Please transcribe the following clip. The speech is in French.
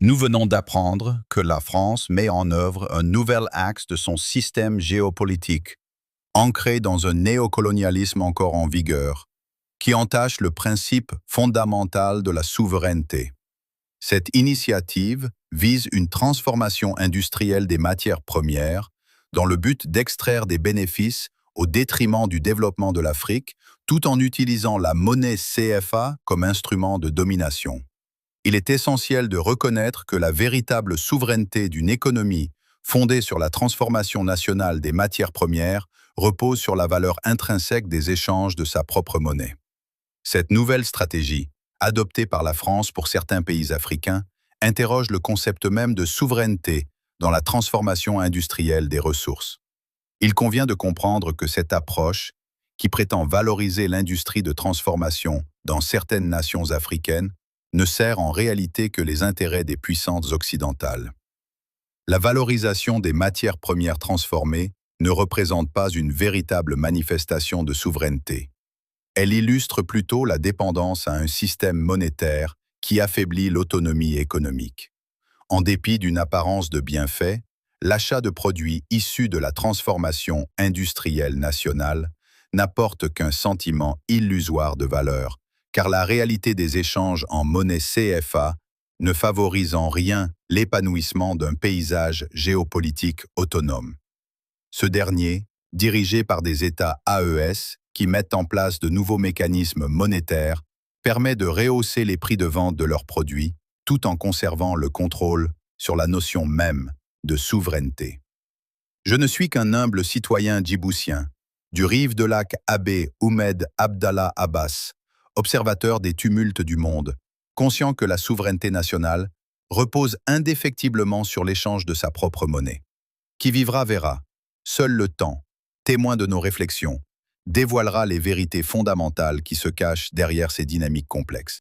Nous venons d'apprendre que la France met en œuvre un nouvel axe de son système géopolitique, ancré dans un néocolonialisme encore en vigueur, qui entache le principe fondamental de la souveraineté. Cette initiative vise une transformation industrielle des matières premières dans le but d'extraire des bénéfices au détriment du développement de l'Afrique, tout en utilisant la monnaie CFA comme instrument de domination. Il est essentiel de reconnaître que la véritable souveraineté d'une économie fondée sur la transformation nationale des matières premières repose sur la valeur intrinsèque des échanges de sa propre monnaie. Cette nouvelle stratégie, adoptée par la France pour certains pays africains, interroge le concept même de souveraineté dans la transformation industrielle des ressources. Il convient de comprendre que cette approche, qui prétend valoriser l'industrie de transformation dans certaines nations africaines, ne sert en réalité que les intérêts des puissances occidentales. La valorisation des matières premières transformées ne représente pas une véritable manifestation de souveraineté. Elle illustre plutôt la dépendance à un système monétaire qui affaiblit l'autonomie économique. En dépit d'une apparence de bienfait, l'achat de produits issus de la transformation industrielle nationale n'apporte qu'un sentiment illusoire de valeur, car la réalité des échanges en monnaie CFA ne favorise en rien l'épanouissement d'un paysage géopolitique autonome. Ce dernier, dirigé par des États AES qui mettent en place de nouveaux mécanismes monétaires, permet de rehausser les prix de vente de leurs produits tout en conservant le contrôle sur la notion même de souveraineté. Je ne suis qu'un humble citoyen djiboutien, du rive de lac Abbé Oumed Abdallah Abbas, observateur des tumultes du monde, conscient que la souveraineté nationale repose indéfectiblement sur l'échange de sa propre monnaie. Qui vivra verra. Seul le temps, témoin de nos réflexions, dévoilera les vérités fondamentales qui se cachent derrière ces dynamiques complexes.